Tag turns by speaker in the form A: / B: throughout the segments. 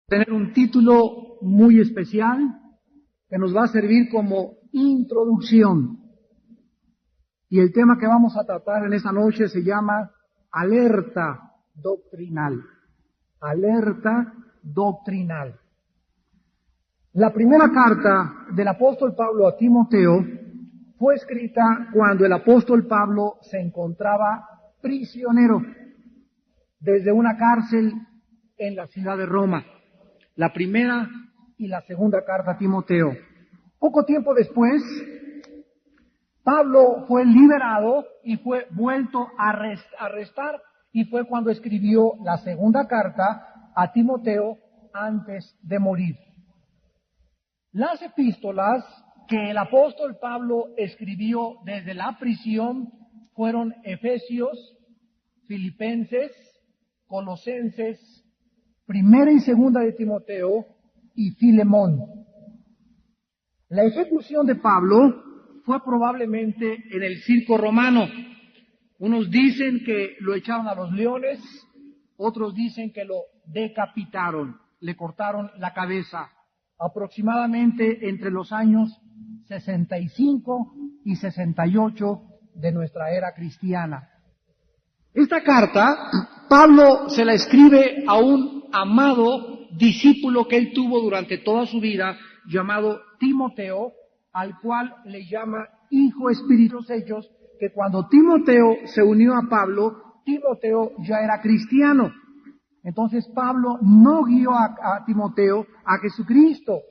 A: Tener un título muy especial que nos va a servir como introducción. Y el tema que vamos a tratar en esta noche se llama alerta doctrinal. Alerta doctrinal. La primera carta del apóstol Pablo a Timoteo fue escrita cuando el apóstol Pablo se encontraba prisionero desde una cárcel en la ciudad de Roma. La primera y la segunda carta a Timoteo. Poco tiempo después, Pablo fue liberado y fue vuelto a arrestar, y fue cuando escribió la segunda carta a Timoteo antes de morir. Las epístolas que el apóstol Pablo escribió desde la prisión fueron Efesios, Filipenses, Colosenses, Primera y Segunda de Timoteo y Filemón. La ejecución de Pablo fue probablemente en el circo romano. Unos dicen que lo echaron a los leones, otros dicen que lo decapitaron, le cortaron la cabeza, aproximadamente entre los años 65 y 68 de nuestra era cristiana. Esta carta, Pablo se la escribe a un amado discípulo que él tuvo durante toda su vida, llamado Timoteo, al cual le llama hijo espiritual. Hechos que cuando Timoteo se unió a Pablo, Timoteo ya era cristiano. Entonces Pablo no guió a Timoteo a Jesucristo,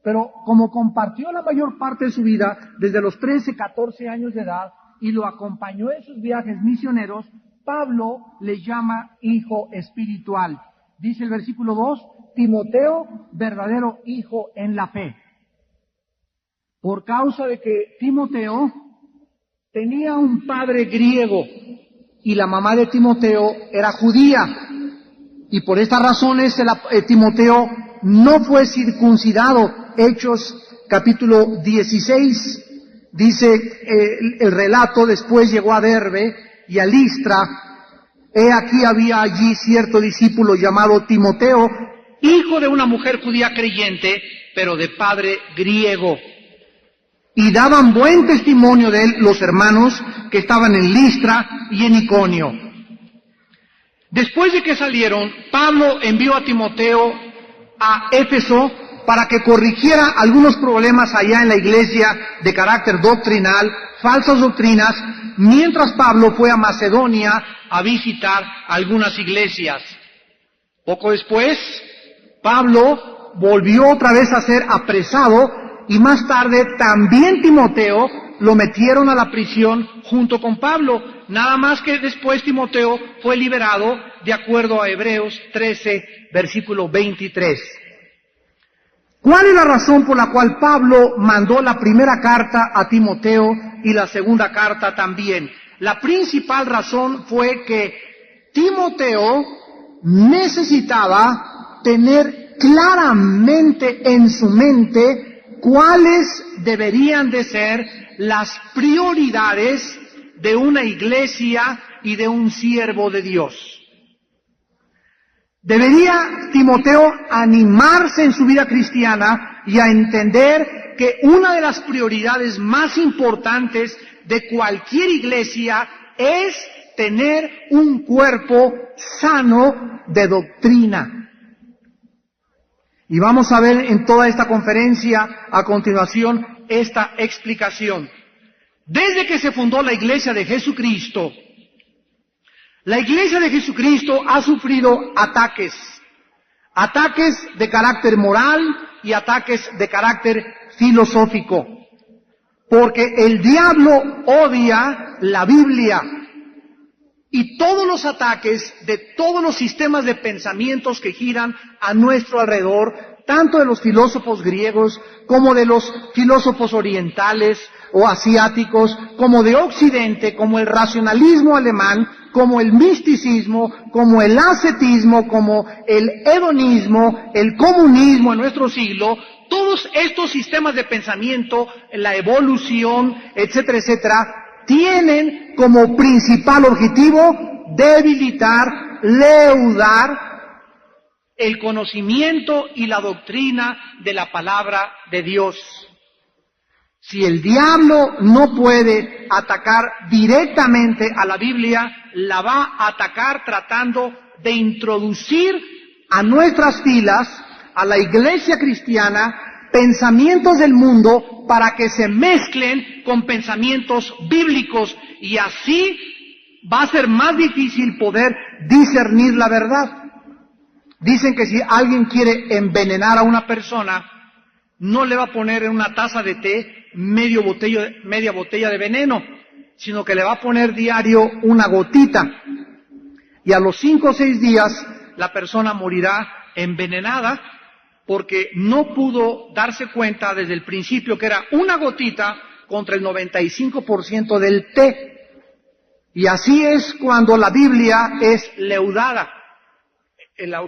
A: pero como compartió la mayor parte de su vida desde los 13, 14 años de edad y lo acompañó en sus viajes misioneros, Pablo le llama hijo espiritual. Dice el versículo 2, Timoteo, verdadero hijo en la fe. Por causa de que Timoteo tenía un padre griego y la mamá de Timoteo era judía. Y por estas razones Timoteo no fue circuncidado. Hechos capítulo 16, dice el relato, después llegó a Derbe y a Listra. He aquí había allí cierto discípulo llamado Timoteo, hijo de una mujer judía creyente, pero de padre griego. Y daban buen testimonio de él los hermanos que estaban en Listra y en Iconio. Después de que salieron, Pablo envió a Timoteo a Éfeso para que corrigiera algunos problemas allá en la iglesia de carácter doctrinal, falsas doctrinas, mientras Pablo fue a Macedonia a visitar algunas iglesias. Poco después, Pablo volvió otra vez a ser apresado y más tarde también Timoteo lo metieron a la prisión junto con Pablo. Nada más que después Timoteo fue liberado de acuerdo a Hebreos 13, versículo 23. ¿Cuál es la razón por la cual Pablo mandó la primera carta a Timoteo y la segunda carta también? La principal razón fue que Timoteo necesitaba tener claramente en su mente cuáles deberían de ser las prioridades de una iglesia y de un siervo de Dios. Debería Timoteo animarse en su vida cristiana y a entender que una de las prioridades más importantes de cualquier iglesia es tener un cuerpo sano de doctrina. Y vamos a ver en toda esta conferencia a continuación esta explicación. Desde que se fundó la Iglesia de Jesucristo, la Iglesia de Jesucristo ha sufrido ataques de carácter moral y ataques de carácter filosófico, porque el diablo odia la Biblia y todos los ataques de todos los sistemas de pensamientos que giran a nuestro alrededor, tanto de los filósofos griegos como de los filósofos orientales o asiáticos, como de Occidente, como el racionalismo alemán, como el misticismo, como el ascetismo, como el hedonismo, el comunismo en nuestro siglo, todos estos sistemas de pensamiento, la evolución, etcétera, etcétera, tienen como principal objetivo debilitar, leudar el conocimiento y la doctrina de la palabra de Dios. Si el diablo no puede atacar directamente a la Biblia, la va a atacar tratando de introducir a nuestras filas, a la iglesia cristiana, pensamientos del mundo para que se mezclen con pensamientos bíblicos, y así va a ser más difícil poder discernir la verdad. Dicen que si alguien quiere envenenar a una persona, no le va a poner en una taza de té media botella de veneno, sino que le va a poner diario una gotita. Y a los 5 o 6 días la persona morirá envenenada porque no pudo darse cuenta desde el principio que era una gotita contra el 95% del té. Y así es cuando la Biblia es leudada.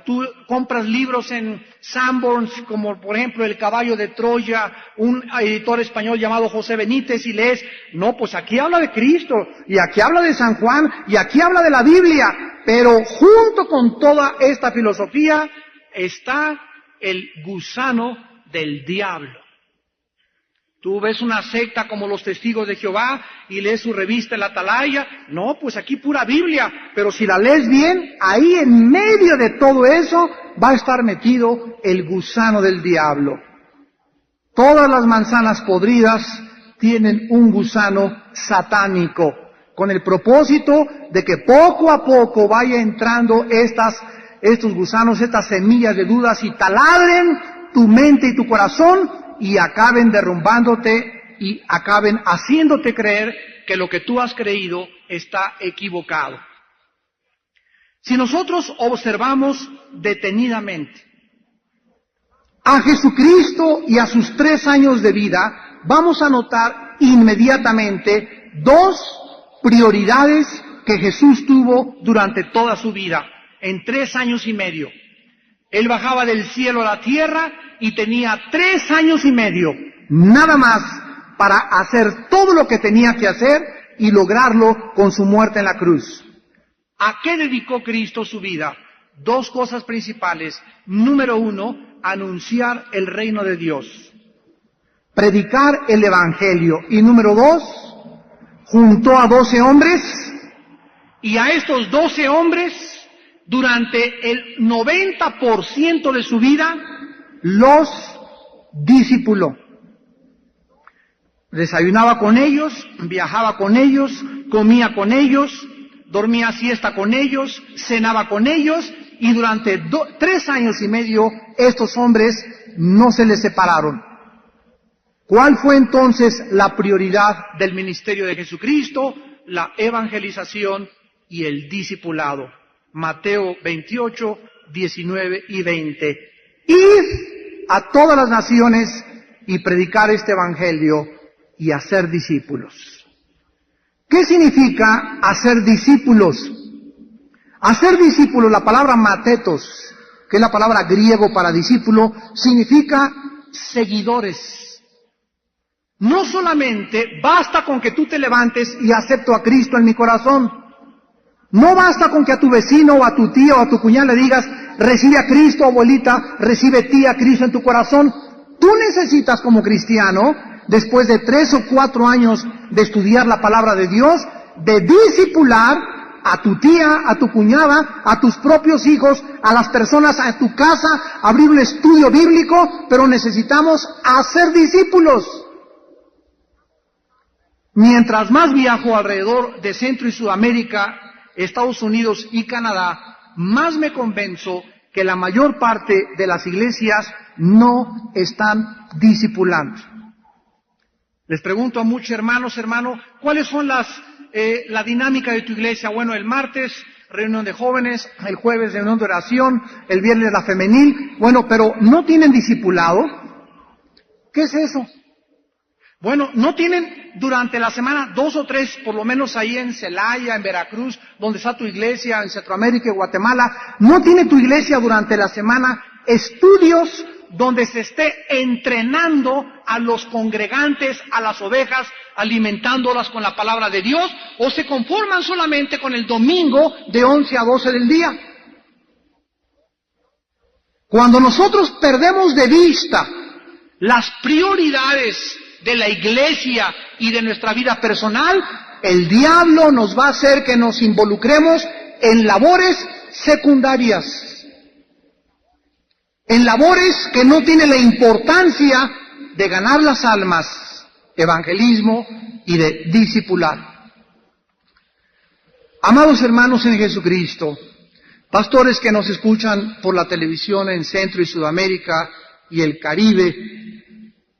A: Tú compras libros en Sanborns, como por ejemplo El caballo de Troya, un editor español llamado José Benítez, y lees, no, pues aquí habla de Cristo, y aquí habla de San Juan, y aquí habla de la Biblia, pero junto con toda esta filosofía está el gusano del diablo. Tú ves una secta como los Testigos de Jehová y lees su revista El Atalaya. No, pues aquí pura Biblia. Pero si la lees bien, ahí en medio de todo eso va a estar metido el gusano del diablo. Todas las manzanas podridas tienen un gusano satánico, con el propósito de que poco a poco vaya entrando estos gusanos, estas semillas de dudas, y taladren tu mente y tu corazón, y acaben derrumbándote y acaben haciéndote creer que lo que tú has creído está equivocado. Si nosotros observamos detenidamente a Jesucristo y a sus 3 años de vida, vamos a notar inmediatamente 2 prioridades que Jesús tuvo durante toda su vida, en 3 años y medio. Él bajaba del cielo a la tierra y tenía 3 años y medio, nada más, para hacer todo lo que tenía que hacer y lograrlo con su muerte en la cruz. ¿A qué dedicó Cristo su vida? 2 cosas principales. Número 1, anunciar el reino de Dios, predicar el evangelio. Y número 2, juntó a 12 hombres, y a estos 12 hombres, durante el 90% de su vida, los discipuló. Desayunaba con ellos, viajaba con ellos, comía con ellos, dormía siesta con ellos, cenaba con ellos, y durante 3 años y medio estos hombres no se les separaron. ¿Cuál fue entonces la prioridad del ministerio de Jesucristo? La evangelización y el discipulado. Mateo 28, 19 y 20. Ir a todas las naciones y predicar este evangelio y hacer discípulos. ¿Qué significa hacer discípulos? Hacer discípulos, la palabra matetos, que es la palabra griego para discípulo, significa seguidores. No solamente basta con que tú te levantes y acepto a Cristo en mi corazón. No basta con que a tu vecino o a tu tío o a tu cuñada le digas, recibe a Cristo, abuelita, recibe a Cristo en tu corazón. Tú necesitas como cristiano, después de 3 o 4 años de estudiar la palabra de Dios, de discipular a tu tía, a tu cuñada, a tus propios hijos, a las personas a tu casa, abrir un estudio bíblico, pero necesitamos hacer discípulos. Mientras más viajo alrededor de Centro y Sudamérica, Estados Unidos y Canadá, más me convenzo que la mayor parte de las iglesias no están discipulando. Les pregunto a muchos hermanos, ¿cuáles son la dinámica de tu iglesia? Bueno, el martes, reunión de jóvenes, el jueves, reunión de oración, el viernes la femenil. Bueno, pero ¿no tienen discipulado? ¿Qué es eso? Bueno, ¿no tienen durante la semana 2 o 3, por lo menos ahí en Celaya, en Veracruz, donde está tu iglesia, en Centroamérica y Guatemala? ¿No tiene tu iglesia durante la semana estudios donde se esté entrenando a los congregantes, a las ovejas, alimentándolas con la palabra de Dios? ¿O se conforman solamente con el domingo de 11 a 12 del día? Cuando nosotros perdemos de vista las prioridades de la iglesia y de nuestra vida personal, el diablo nos va a hacer que nos involucremos en labores secundarias, en labores que no tienen la importancia de ganar las almas, evangelismo y de discipular. Amados hermanos en Jesucristo, pastores que nos escuchan por la televisión en Centro y Sudamérica y el Caribe,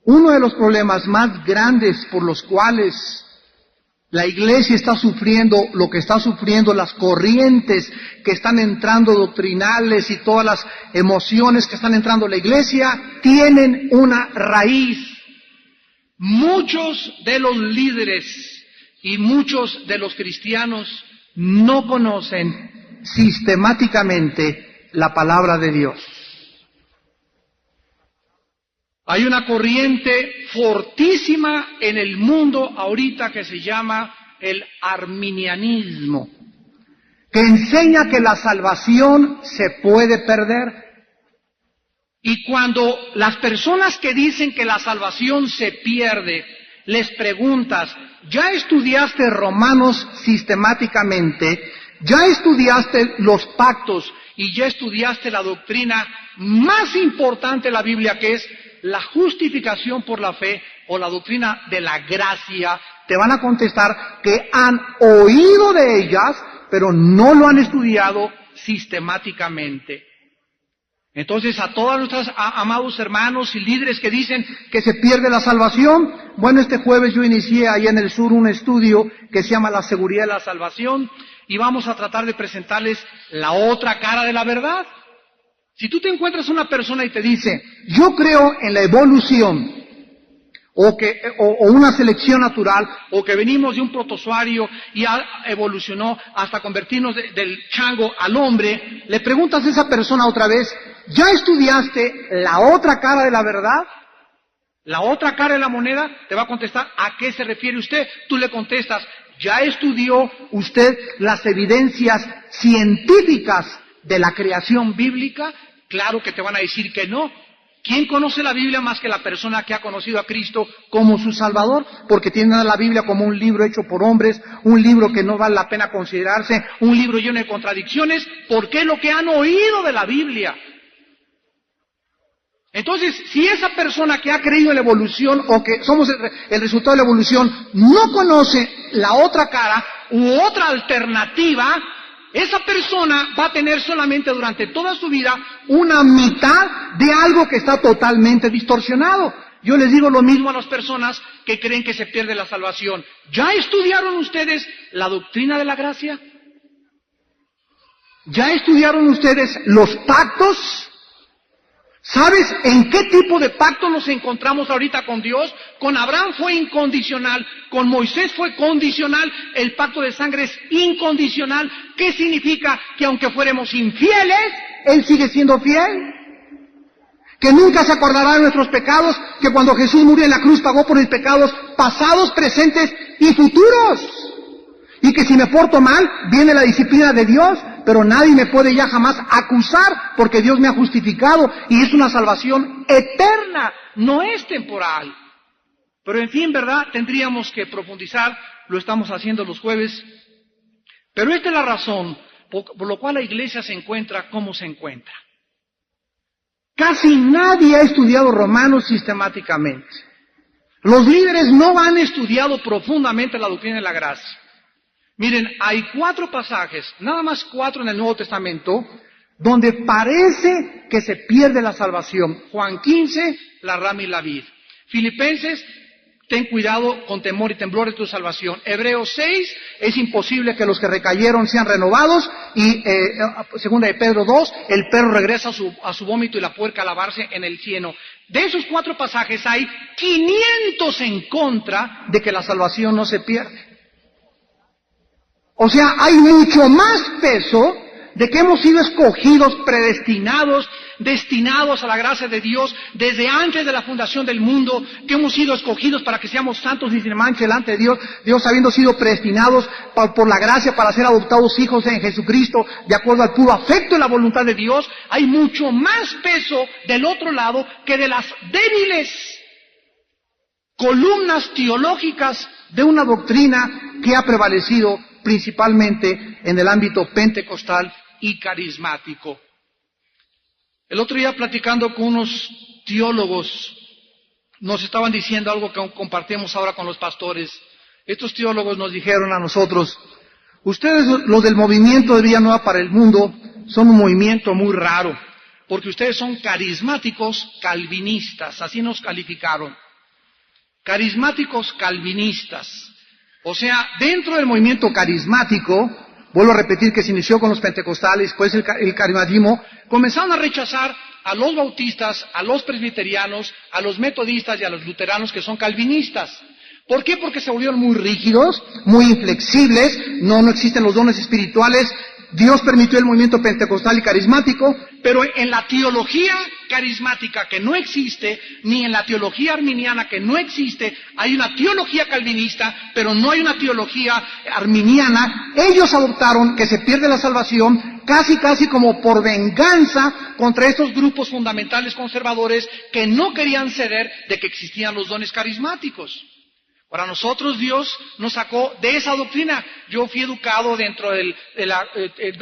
A: uno de los problemas más grandes por los cuales la iglesia está sufriendo lo que está sufriendo, las corrientes que están entrando doctrinales y todas las emociones que están entrando a la iglesia, tienen una raíz. Muchos de los líderes y muchos de los cristianos no conocen sistemáticamente la palabra de Dios. Hay una corriente fortísima en el mundo ahorita que se llama el arminianismo, que enseña que la salvación se puede perder. Y cuando las personas que dicen que la salvación se pierde, les preguntas, ¿ya estudiaste Romanos sistemáticamente? ¿Ya estudiaste los pactos? ¿Y ya estudiaste la doctrina más importante de la Biblia, que es la justificación por la fe o la doctrina de la gracia? Te van a contestar que han oído de ellas, pero no lo han estudiado sistemáticamente. Entonces, a todos nuestros amados hermanos y líderes que dicen que se pierde la salvación, bueno, este jueves yo inicié ahí en el sur un estudio que se llama La seguridad de la salvación, y vamos a tratar de presentarles la otra cara de la verdad. Si tú te encuentras una persona y te dice, yo creo en la evolución, o una selección natural, o que venimos de un protozoario y evolucionó hasta convertirnos del chango al hombre, le preguntas a esa persona otra vez, ¿ya estudiaste la otra cara de la verdad? La otra cara de la moneda. Te va a contestar, ¿a qué se refiere usted? Tú le contestas, ¿ya estudió usted las evidencias científicas de la creación bíblica? Claro que te van a decir que no. ¿Quién conoce la Biblia más que la persona que ha conocido a Cristo como su Salvador? Porque tienen a la Biblia como un libro hecho por hombres, un libro que no vale la pena considerarse, un libro lleno de contradicciones, porque es lo que han oído de la Biblia. Entonces, si esa persona que ha creído en la evolución o que somos el resultado de la evolución no conoce la otra cara u otra alternativa, esa persona va a tener solamente durante toda su vida una mitad de algo que está totalmente distorsionado. Yo les digo lo mismo a las personas que creen que se pierde la salvación. ¿Ya estudiaron ustedes la doctrina de la gracia? ¿Ya estudiaron ustedes los pactos? ¿Sabes en qué tipo de pacto nos encontramos ahorita con Dios? Con Abraham fue incondicional, con Moisés fue condicional, el pacto de sangre es incondicional. ¿Qué significa? Que aunque fuéramos infieles, Él sigue siendo fiel. Que nunca se acordará de nuestros pecados, que cuando Jesús murió en la cruz pagó por mis pecados pasados, presentes y futuros. Y que si me porto mal, viene la disciplina de Dios, pero nadie me puede ya jamás acusar, porque Dios me ha justificado, y es una salvación eterna, no es temporal. Pero en fin, ¿verdad? Tendríamos que profundizar, lo estamos haciendo los jueves, pero esta es la razón por lo cual la iglesia se encuentra como se encuentra. Casi nadie ha estudiado Romanos sistemáticamente. Los líderes no han estudiado profundamente la doctrina de la gracia. Miren, hay 4 pasajes, nada más 4 en el Nuevo Testamento, donde parece que se pierde la salvación. Juan 15, la rama y la vid. Filipenses, ten cuidado con temor y temblor de tu salvación. Hebreos 6, es imposible que los que recayeron sean renovados. Y segunda de Pedro 2, el perro regresa a su vómito y la puerca a lavarse en el cieno. De esos 4 pasajes hay 500 en contra de que la salvación no se pierde. O sea, hay mucho más peso de que hemos sido escogidos, predestinados,
B: destinados a la gracia de Dios desde antes de la fundación del mundo, que hemos sido escogidos para que seamos santos y sin mancha delante de Dios, Dios habiendo sido predestinados por la gracia para ser adoptados hijos en Jesucristo, de acuerdo al puro afecto y la voluntad de Dios, hay mucho más peso del otro lado que de las débiles columnas teológicas de una doctrina que ha prevalecido principalmente en el ámbito pentecostal y carismático. El otro día, platicando con unos teólogos, nos estaban diciendo algo que compartimos ahora con los pastores. Estos teólogos nos dijeron a nosotros: ustedes, los del movimiento de Villa Nueva para el Mundo, son un movimiento muy raro, porque ustedes son carismáticos calvinistas, así nos calificaron. Carismáticos calvinistas. O sea, dentro del movimiento carismático, vuelvo a repetir que se inició con los pentecostales, después el carismatismo, comenzaron a rechazar a los bautistas, a los presbiterianos, a los metodistas y a los luteranos que son calvinistas. ¿Por qué? Porque se volvieron muy rígidos, muy inflexibles, no existen los dones espirituales. Dios permitió el movimiento pentecostal y carismático, pero en la teología carismática que no existe, ni en la teología arminiana que no existe, hay una teología calvinista, pero no hay una teología arminiana. Ellos adoptaron que se pierde la salvación casi como por venganza contra estos grupos fundamentales conservadores que no querían ceder de que existían los dones carismáticos. Para nosotros Dios nos sacó de esa doctrina. Yo fui educado dentro de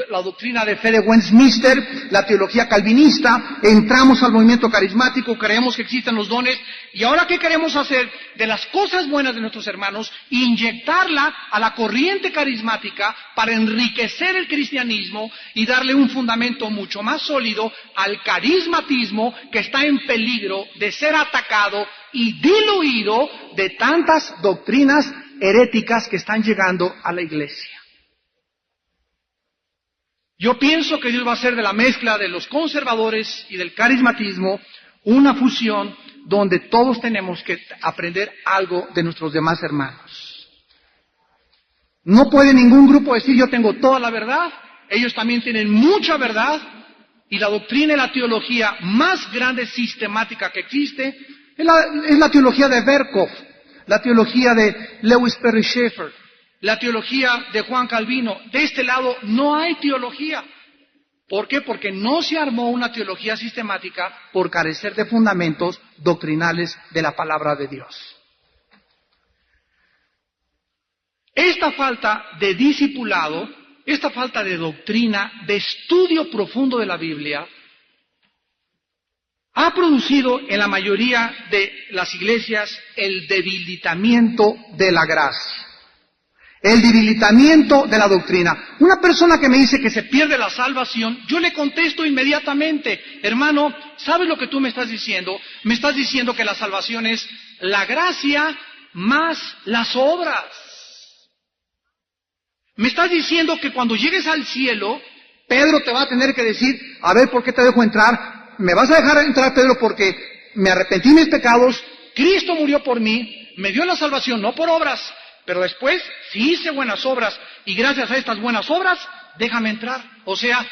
B: la doctrina de fe de Westminster, la teología calvinista. Entramos al movimiento carismático, creemos que existen los dones. Y ahora, ¿qué queremos hacer? De las cosas buenas de nuestros hermanos, inyectarla a la corriente carismática para enriquecer el cristianismo y darle un fundamento mucho más sólido al carismatismo, que está en peligro de ser atacado y diluido de tantas doctrinas heréticas que están llegando a la iglesia. Yo pienso que Dios va a hacer de la mezcla de los conservadores y del carismatismo una fusión donde todos tenemos que aprender algo de nuestros demás hermanos. No puede ningún grupo decir: yo tengo toda la verdad. Ellos también tienen mucha verdad, y la doctrina y la teología más grande sistemática que existe es la teología de Berkhoff, la teología de Lewis Perry Schaeffer, la teología de Juan Calvino. De este lado no hay teología. ¿Por qué? Porque no se armó una teología sistemática por carecer de fundamentos doctrinales de la palabra de Dios. Esta falta de discipulado, esta falta de doctrina, de estudio profundo de la Biblia, ha producido en la mayoría de las iglesias el debilitamiento de la gracia, el debilitamiento de la doctrina. Una persona que me dice que se pierde la salvación, yo le contesto inmediatamente: hermano, ¿sabes lo que tú me estás diciendo? Me estás diciendo que la salvación es la gracia más las obras. Me estás diciendo que cuando llegues al cielo, Pedro te va a tener que decir: a ver, ¿por qué te dejo entrar? Me vas a dejar entrar, Pedro, porque me arrepentí de mis pecados, Cristo murió por mí, me dio la salvación, no por obras, pero después sí hice buenas obras, y gracias a estas buenas obras, déjame entrar. O sea,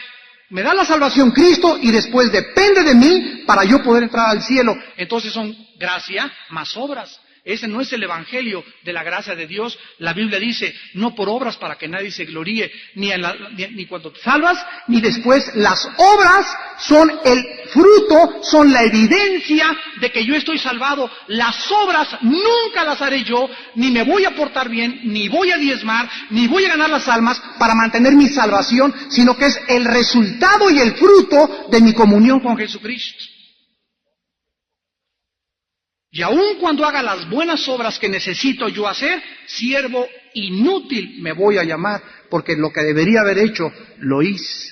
B: me da la salvación Cristo, y después depende de mí para yo poder entrar al cielo. Entonces son gracia más obras. Ese no es el evangelio de la gracia de Dios. La Biblia dice: no por obras para que nadie se gloríe, ni cuando te salvas, ni después. Las obras son el fruto, son la evidencia de que yo estoy salvado. Las obras nunca las haré yo, ni me voy a portar bien, ni voy a diezmar, ni voy a ganar las almas para mantener mi salvación, sino que es el resultado y el fruto de mi comunión con Jesucristo. Y aun cuando haga las buenas obras que necesito yo hacer, siervo inútil me voy a llamar, porque lo que debería haber hecho, lo hice.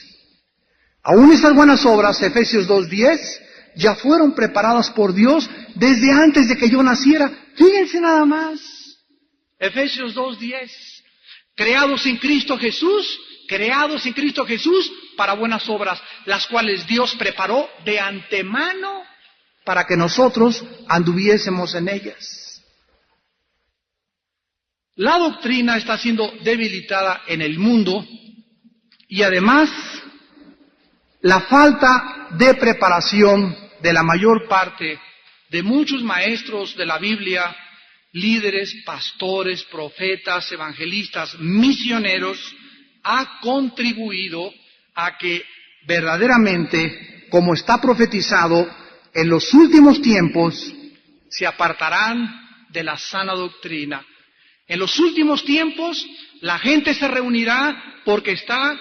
B: Aún estas buenas obras, Efesios 2:10, ya fueron preparadas por Dios desde antes de que yo naciera. Fíjense nada más. Efesios 2:10. Creados en Cristo Jesús para buenas obras, las cuales Dios preparó de antemano para que nosotros anduviésemos en ellas. La doctrina está siendo debilitada en el mundo, y además la falta de preparación de la mayor parte de muchos maestros de la Biblia, líderes, pastores, profetas, evangelistas, misioneros, ha contribuido a que verdaderamente, como está profetizado, en los últimos tiempos se apartarán de la sana doctrina. En los últimos tiempos la gente se reunirá porque está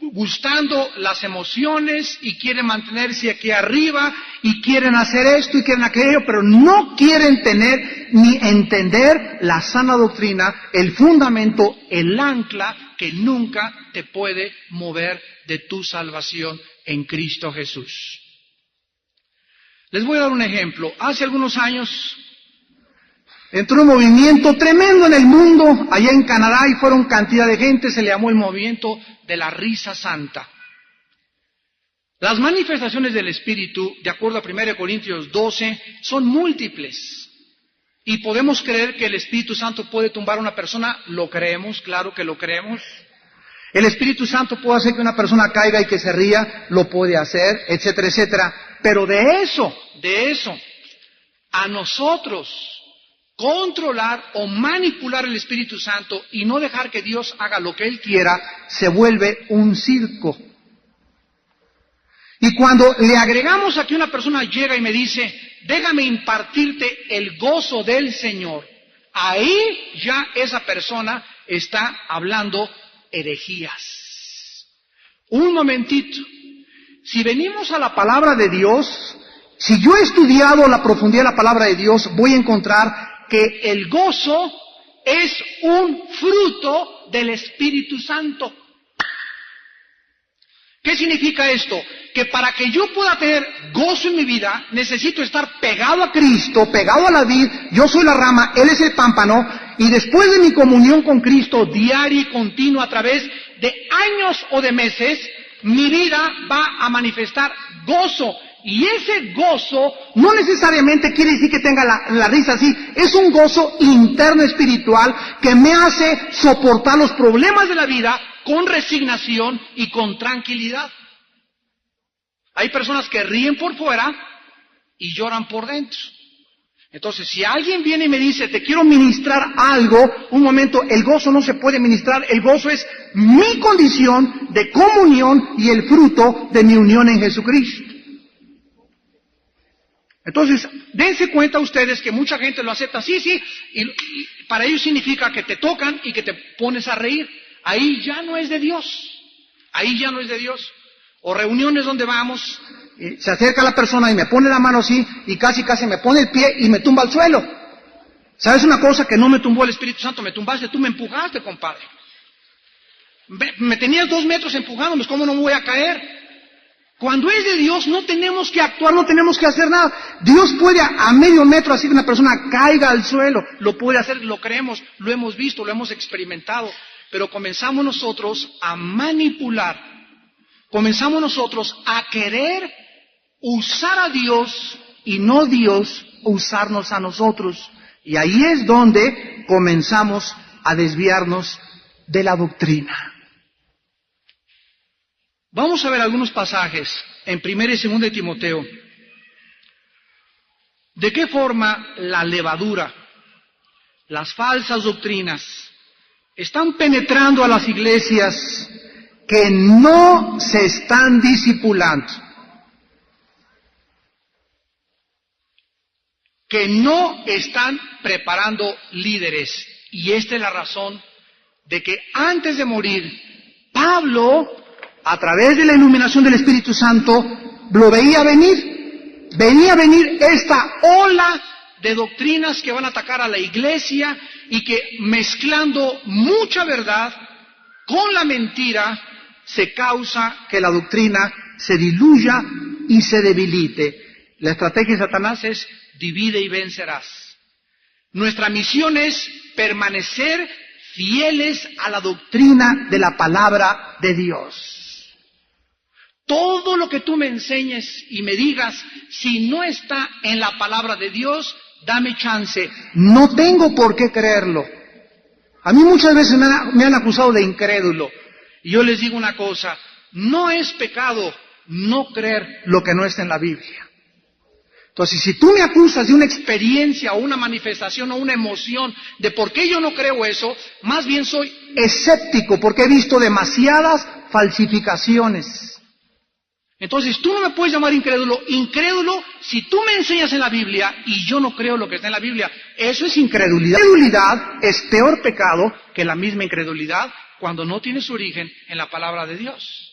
B: gustando las emociones y quieren mantenerse aquí arriba y quieren hacer esto y quieren aquello, pero no quieren tener ni entender la sana doctrina, el fundamento, el ancla que nunca te puede mover de tu salvación en Cristo Jesús. Les voy a dar un ejemplo. Hace algunos años entró un movimiento tremendo en el mundo, allá en Canadá, y fueron cantidad de gente, se le llamó el movimiento de la risa santa. Las manifestaciones del Espíritu, de acuerdo a 1 Corintios 12, son múltiples. Y podemos creer que el Espíritu Santo puede tumbar a una persona, lo creemos, claro que lo creemos. El Espíritu Santo puede hacer que una persona caiga y que se ría, lo puede hacer, etcétera, etcétera. Pero de eso, a nosotros controlar o manipular el Espíritu Santo y no dejar que Dios haga lo que Él quiera, se vuelve un circo. Y cuando le agregamos a que una persona llega y me dice, déjame impartirte el gozo del Señor, ahí ya esa persona está hablando herejías. Un momentito. Si venimos a la palabra de Dios, si yo he estudiado la profundidad de la palabra de Dios, voy a encontrar que el gozo es un fruto del Espíritu Santo. ¿Qué significa esto? Que para que yo pueda tener gozo en mi vida, necesito estar pegado a Cristo, pegado a la vid. Yo soy la rama, Él es el pámpano, y después de mi comunión con Cristo diaria y continua a través de años o de meses, mi vida va a manifestar gozo. Y ese gozo no necesariamente quiere decir que tenga la risa así. Es un gozo interno espiritual que me hace soportar los problemas de la vida con resignación y con tranquilidad. Hay personas que ríen por fuera y lloran por dentro. Entonces, si alguien viene y me dice, te quiero ministrar algo, un momento, el gozo no se puede ministrar, el gozo es mi condición de comunión y el fruto de mi unión en Jesucristo. Entonces, dense cuenta ustedes que mucha gente lo acepta, sí, y para ellos significa que te tocan y que te pones a reír. Ahí ya no es de Dios, ahí ya no es de Dios. O reuniones donde vamos, se acerca la persona y me pone la mano así y casi me pone el pie y me tumba al suelo. ¿Sabes una cosa? Que no me tumbó el Espíritu Santo, me tumbaste, tú me empujaste, compadre. Me tenías 2 metros empujándome, ¿cómo no me voy a caer? Cuando es de Dios no tenemos que actuar, no tenemos que hacer nada. Dios puede a medio metro hacer que una persona caiga al suelo, lo puede hacer, lo creemos, lo hemos visto, lo hemos experimentado. Pero comenzamos nosotros a manipular, comenzamos nosotros a querer usar a Dios y no Dios usarnos a nosotros. Y ahí es donde comenzamos a desviarnos de la doctrina. Vamos a ver algunos pasajes en 1 y 2 de Timoteo. ¿De qué forma la levadura, las falsas doctrinas, están penetrando a las iglesias que no se están discipulando, que no están preparando líderes? Y esta es la razón de que antes de morir, Pablo, a través de la iluminación del Espíritu Santo, lo veía venir. Venía a venir esta ola de doctrinas que van a atacar a la iglesia y que mezclando mucha verdad con la mentira se causa que la doctrina se diluya y se debilite. La estrategia de Satanás es divide y vencerás. Nuestra misión es permanecer fieles a la doctrina de la palabra de Dios. Todo lo que tú me enseñes y me digas, si no está en la palabra de Dios, dame chance. No tengo por qué creerlo. A mí muchas veces me han acusado de incrédulo. Y yo les digo una cosa, no es pecado no creer lo que no está en la Biblia. Entonces, si tú me acusas de una experiencia o una manifestación o una emoción de por qué yo no creo eso, más bien soy escéptico porque he visto demasiadas falsificaciones. Entonces, tú no me puedes llamar incrédulo. Incrédulo si tú me enseñas en la Biblia y yo no creo lo que está en la Biblia. Eso es incredulidad. Incredulidad es peor pecado que la misma incredulidad cuando no tiene su origen en la palabra de Dios.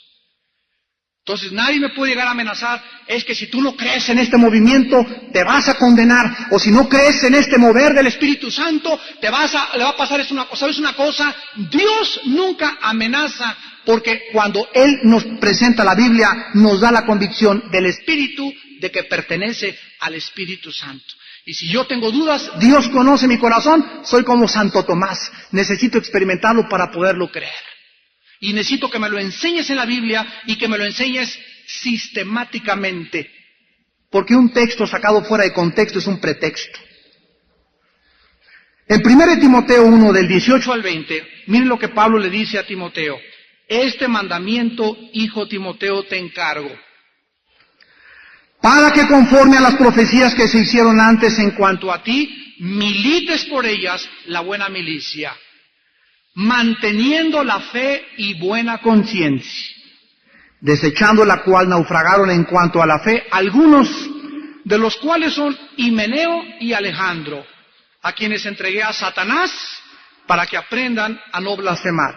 B: Entonces nadie me puede llegar a amenazar, es que si tú no crees en este movimiento, te vas a condenar, o si no crees en este mover del Espíritu Santo, le va a pasar ¿sabes una cosa? Dios nunca amenaza, porque cuando Él nos presenta la Biblia, nos da la convicción del Espíritu de que pertenece al Espíritu Santo. Y si yo tengo dudas, Dios conoce mi corazón, soy como Santo Tomás, necesito experimentarlo para poderlo creer. Y necesito que me lo enseñes en la Biblia y que me lo enseñes sistemáticamente. Porque un texto sacado fuera de contexto es un pretexto. En 1 Timoteo 1, del 18 al 20, miren lo que Pablo le dice a Timoteo. Este mandamiento, hijo Timoteo, te encargo. Para que conforme a las profecías que se hicieron antes en cuanto a ti, milites por ellas la buena milicia, manteniendo la fe y buena conciencia, desechando la cual naufragaron en cuanto a la fe algunos, de los cuales son Himeneo y Alejandro, a quienes entregué a Satanás para que aprendan a no blasfemar.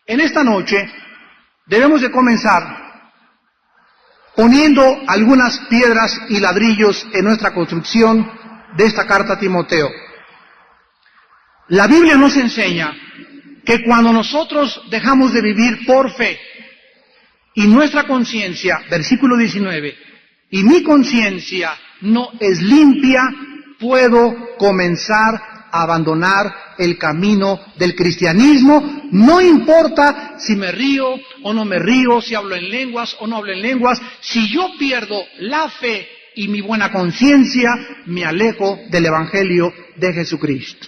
B: En esta noche debemos de comenzar poniendo algunas piedras y ladrillos en nuestra construcción de esta carta a Timoteo. La Biblia nos enseña que cuando nosotros dejamos de vivir por fe y nuestra conciencia, versículo 19, y mi conciencia no es limpia, puedo comenzar a abandonar el camino del cristianismo, no importa si me río o no me río, si hablo en lenguas o no hablo en lenguas, si yo pierdo la fe y mi buena conciencia, me alejo del Evangelio de Jesucristo.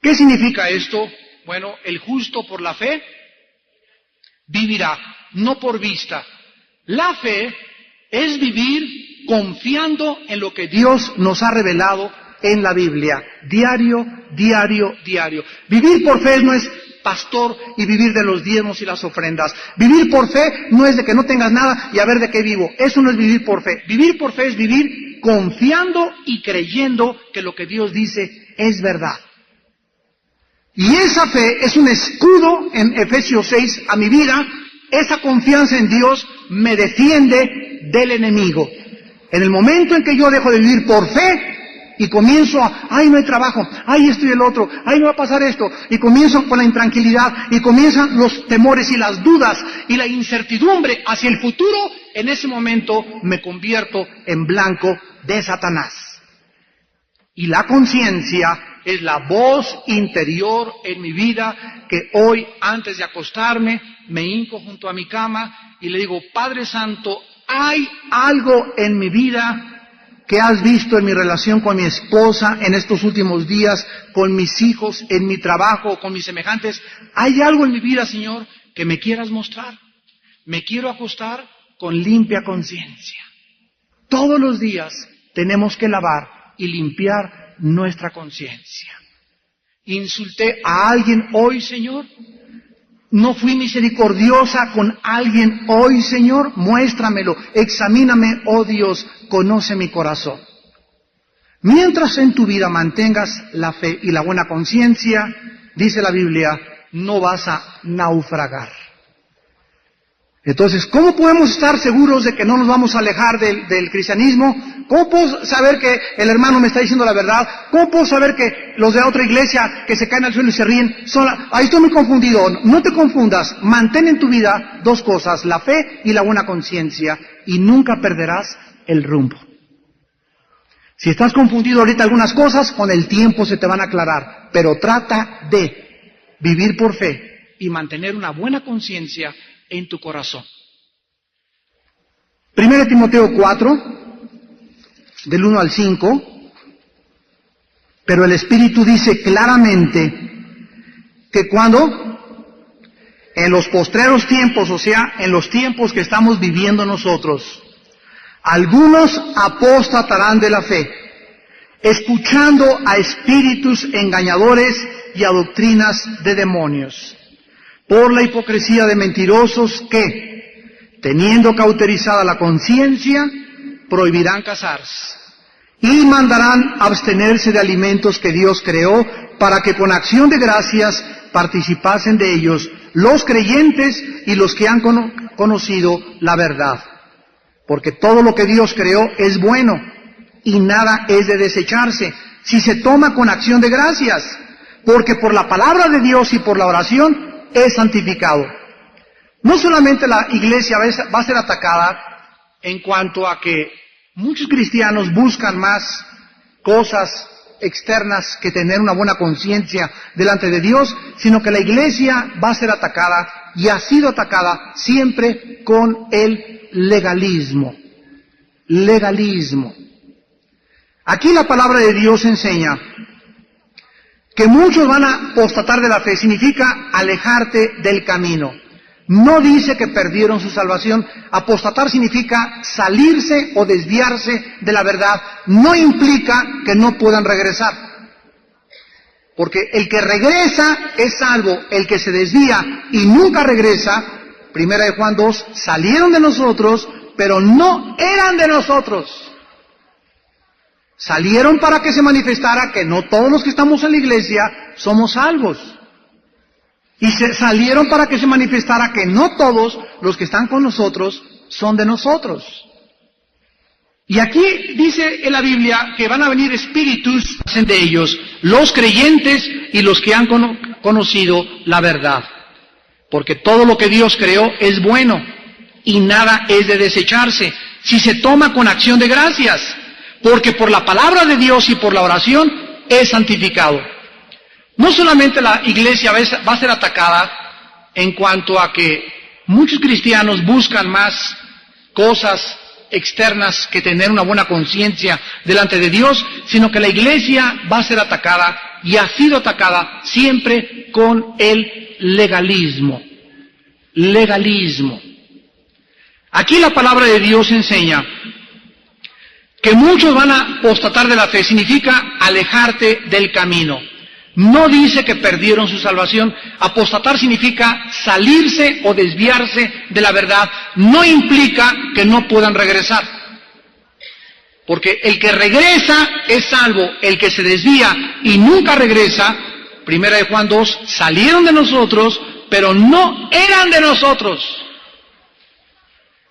B: ¿Qué significa esto? Bueno, el justo por la fe vivirá, no por vista. La fe es vivir confiando en lo que Dios nos ha revelado en la Biblia, diario, diario, diario. Vivir por fe no es pastor y vivir de los diezmos y las ofrendas. Vivir por fe no es de que no tengas nada y a ver de qué vivo. Eso no es vivir por fe. Vivir por fe es vivir confiando y creyendo que lo que Dios dice es verdad. Y esa fe es un escudo en Efesios 6 a mi vida. Esa confianza en Dios me defiende del enemigo. En el momento en que yo dejo de vivir por fe y comienzo ay, no hay trabajo, ay, esto y el otro, ay, no va a pasar esto, y comienzo con la intranquilidad, y comienzan los temores y las dudas y la incertidumbre hacia el futuro, en ese momento me convierto en blanco de Satanás. Y la conciencia es la voz interior en mi vida que hoy, antes de acostarme, me hinco junto a mi cama y le digo, Padre Santo, ¿hay algo en mi vida que has visto en mi relación con mi esposa en estos últimos días, con mis hijos, en mi trabajo, con mis semejantes? ¿Hay algo en mi vida, Señor, que me quieras mostrar? Me quiero acostar con limpia conciencia. Todos los días tenemos que lavar y limpiar nuestra conciencia. ¿Insulté a alguien hoy, Señor? ¿No fui misericordiosa con alguien hoy, Señor? Muéstramelo, examíname, oh Dios, conoce mi corazón. Mientras en tu vida mantengas la fe y la buena conciencia, dice la Biblia, no vas a naufragar. Entonces, ¿cómo podemos estar seguros de que no nos vamos a alejar del cristianismo? ¿Cómo puedo saber que el hermano me está diciendo la verdad? ¿Cómo puedo saber que los de otra iglesia que se caen al suelo y se ríen ahí estoy muy confundido? No te confundas, mantén en tu vida dos cosas, la fe y la buena conciencia, y nunca perderás el rumbo. Si estás confundido ahorita algunas cosas, con el tiempo se te van a aclarar, pero trata de vivir por fe y mantener una buena conciencia en tu corazón. 1 Timoteo 4, del 1 al 5, pero el Espíritu dice claramente que cuando en los postreros tiempos, o sea, en los tiempos que estamos viviendo nosotros, algunos apóstatarán de la fe, escuchando a espíritus engañadores y a doctrinas de demonios, por la hipocresía de mentirosos que, teniendo cauterizada la conciencia, prohibirán casarse y mandarán abstenerse de alimentos que Dios creó para que con acción de gracias participasen de ellos los creyentes y los que han conocido la verdad. Porque todo lo que Dios creó es bueno y nada es de desecharse si se toma con acción de gracias, porque por la palabra de Dios y por la oración es santificado. No solamente la iglesia va a ser atacada en cuanto a que muchos cristianos buscan más cosas externas que tener una buena conciencia delante de Dios, sino que la iglesia va a ser atacada y ha sido atacada siempre con el legalismo. Legalismo. Aquí la palabra de Dios enseña que muchos van a apostatar de la fe, significa alejarte del camino. No dice que perdieron su salvación. Apostatar significa salirse o desviarse de la verdad. No implica que no puedan regresar. Porque el que regresa es salvo. El que se desvía y nunca regresa, 1 de Juan 2, salieron de nosotros, pero no eran de nosotros. Salieron para que se manifestara que no todos los que estamos en la iglesia somos salvos. Y salieron para que se manifestara que no todos los que están con nosotros son de nosotros. Y aquí dice en la Biblia que van a venir espíritus de ellos, los creyentes y los que han conocido la verdad. Porque todo lo que Dios creó es bueno y nada es de desecharse si se toma con acción de gracias. Porque por la palabra de Dios y por la oración es santificado. No solamente la iglesia va a ser atacada en cuanto a que muchos cristianos buscan más cosas externas que tener una buena conciencia delante de Dios, sino que la iglesia va a ser atacada y ha sido atacada siempre con el legalismo. Legalismo. Aquí la palabra de Dios enseña que muchos van a apostatar de la fe, significa alejarte del camino. No dice que perdieron su salvación. Apostatar significa salirse o desviarse de la verdad. No implica que no puedan regresar. Porque el que regresa es salvo. El que se desvía y nunca regresa, 1 de Juan 2, salieron de nosotros, pero no eran de nosotros.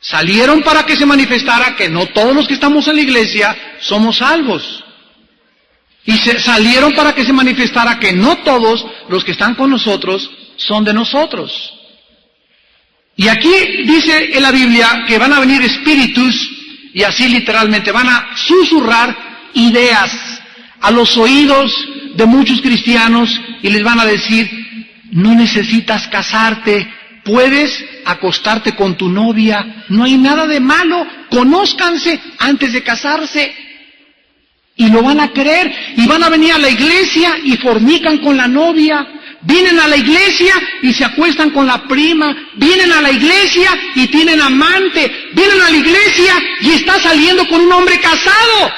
B: Salieron para que se manifestara que no todos los que estamos en la iglesia somos salvos. Y salieron para que se manifestara que no todos los que están con nosotros son de nosotros. Y aquí dice en la Biblia que van a venir espíritus, y así literalmente van a susurrar ideas a los oídos de muchos cristianos y les van a decir, no necesitas casarte, puedes acostarte con tu novia, no hay nada de malo, conózcanse antes de casarse. Y lo van a creer, y van a venir a la iglesia y fornican con la novia, vienen a la iglesia y se acuestan con la prima, vienen a la iglesia y tienen amante, vienen a la iglesia y está saliendo con un hombre casado.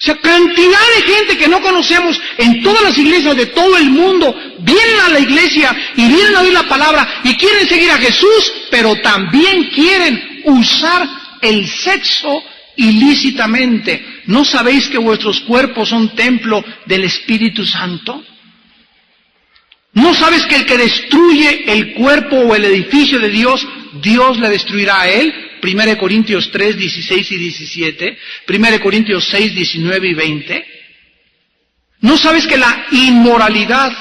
B: O sea, cantidad de gente que no conocemos en todas las iglesias de todo el mundo, vienen a la iglesia y vienen a oír la palabra y quieren seguir a Jesús, pero también quieren usar el sexo ilícitamente. ¿No sabéis que vuestros cuerpos son templo del Espíritu Santo? ¿No sabes que el que destruye el cuerpo o el edificio de Dios, Dios le destruirá a él? 1 Corintios 3, 16 y 17, 1 Corintios 6, 19 y 20. ¿No sabes que la inmoralidad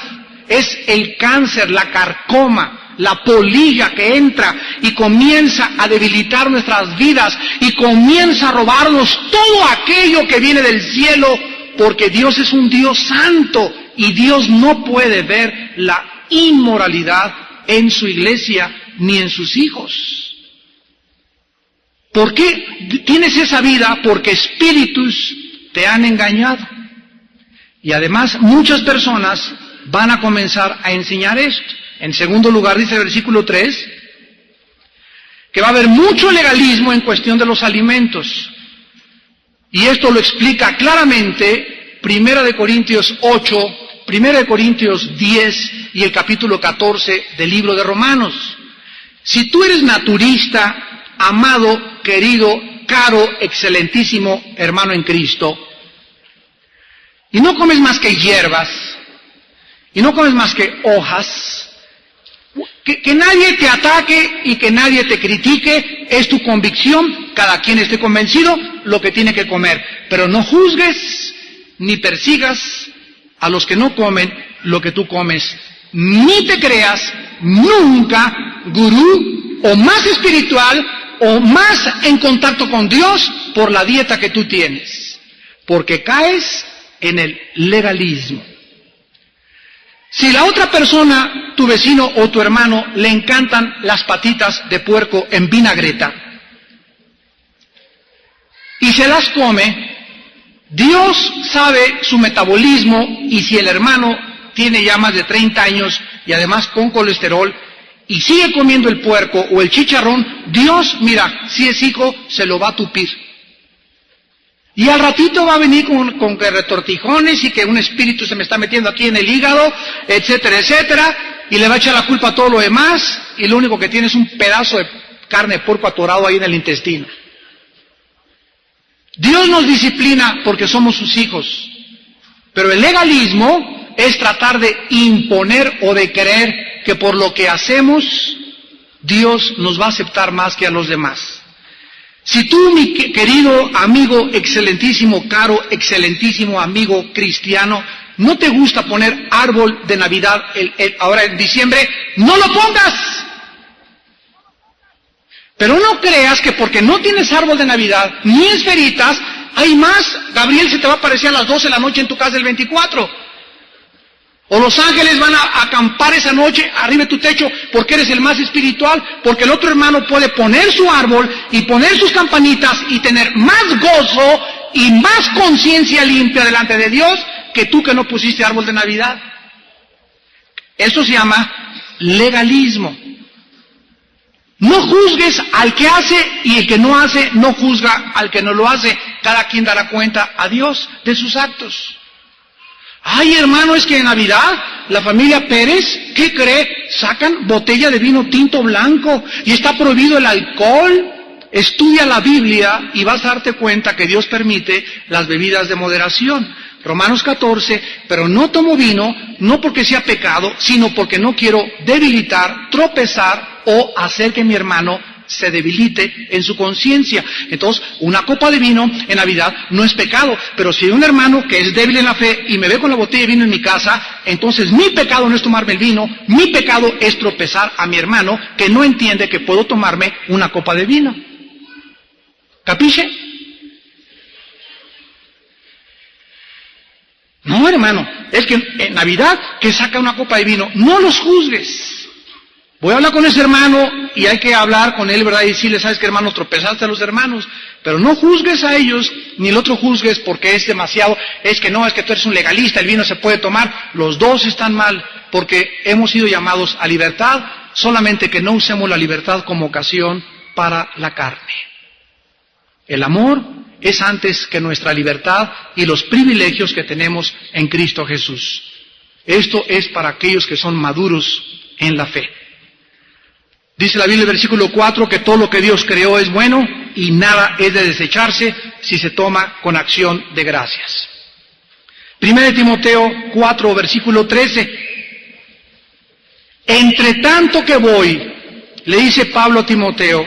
B: es el cáncer, la carcoma, la polilla que entra y comienza a debilitar nuestras vidas y comienza a robarnos todo aquello que viene del cielo? Porque Dios es un Dios santo y Dios no puede ver la inmoralidad en su iglesia ni en sus hijos. ¿Por qué tienes esa vida? Porque espíritus te han engañado. Y además muchas personas van a comenzar a enseñar esto. En segundo lugar, dice el versículo 3, que va a haber mucho legalismo en cuestión de los alimentos. Y esto lo explica claramente 1 de Corintios 8, 1 de Corintios 10 y el capítulo 14 del libro de Romanos. Si tú eres naturista, amado, querido, caro, excelentísimo hermano en Cristo, y no comes más que hierbas, y no comes más que hojas, que nadie te ataque y que nadie te critique, es tu convicción, cada quien esté convencido lo que tiene que comer, pero no juzgues ni persigas a los que no comen lo que tú comes, ni te creas nunca gurú o más espiritual o más en contacto con Dios por la dieta que tú tienes, porque caes en el legalismo. Si la otra persona, tu vecino o tu hermano, le encantan las patitas de puerco en vinagreta y se las come, Dios sabe su metabolismo, y si el hermano tiene ya más de 30 años y además con colesterol y sigue comiendo el puerco o el chicharrón, Dios, mira, si es hijo, se lo va a tupir. Y al ratito va a venir con que retortijones y que un espíritu se me está metiendo aquí en el hígado, etcétera, etcétera, y le va a echar la culpa a todo lo demás, y lo único que tiene es un pedazo de carne de puerco atorado ahí en el intestino. Dios nos disciplina porque somos sus hijos, pero el legalismo es tratar de imponer o de creer que por lo que hacemos Dios nos va a aceptar más que a los demás. Si tú, mi querido amigo, excelentísimo, caro, excelentísimo amigo cristiano, no te gusta poner árbol de Navidad ahora en diciembre, no lo pongas. Pero no creas que porque no tienes árbol de Navidad, ni esferitas, hay más. Gabriel se te va a aparecer a las 12 de la noche en tu casa el 24. O los ángeles van a acampar esa noche arriba de tu techo porque eres el más espiritual, porque el otro hermano puede poner su árbol y poner sus campanitas y tener más gozo y más conciencia limpia delante de Dios que tú que no pusiste árbol de Navidad. Eso se llama legalismo. No juzgues al que hace, y el que no hace no juzga al que no lo hace. Cada quien dará cuenta a Dios de sus actos. Ay, hermano, es que en Navidad la familia Pérez, ¿qué cree? Sacan botella de vino tinto blanco y está prohibido el alcohol. Estudia la Biblia y vas a darte cuenta que Dios permite las bebidas de moderación. Romanos 14, pero no tomo vino, no porque sea pecado, sino porque no quiero debilitar, tropezar o hacer que mi hermano se debilite en su conciencia. Entonces, una copa de vino en Navidad no es pecado, pero si hay un hermano que es débil en la fe y me ve con la botella de vino en mi casa, entonces mi pecado no es tomarme el vino, mi pecado es tropezar a mi hermano que no entiende que puedo tomarme una copa de vino. ¿Capiche? No, hermano, es que en Navidad que saca una copa de vino, no los juzgues. Voy a hablar con ese hermano y hay que hablar con él, ¿verdad? Y decirle, ¿sabes qué, hermano? Tropezaste a los hermanos, pero no juzgues a ellos, ni el otro juzgues porque es demasiado, es que no, es que tú eres un legalista, el vino se puede tomar. Los dos están mal, porque hemos sido llamados a libertad, solamente que no usemos la libertad como ocasión para la carne. El amor es antes que nuestra libertad y los privilegios que tenemos en Cristo Jesús. Esto es para aquellos que son maduros en la fe. Dice la Biblia en el versículo 4 que todo lo que Dios creó es bueno y nada es de desecharse si se toma con acción de gracias. 1 Timoteo 4, versículo 13. Entre tanto que voy, le dice Pablo a Timoteo,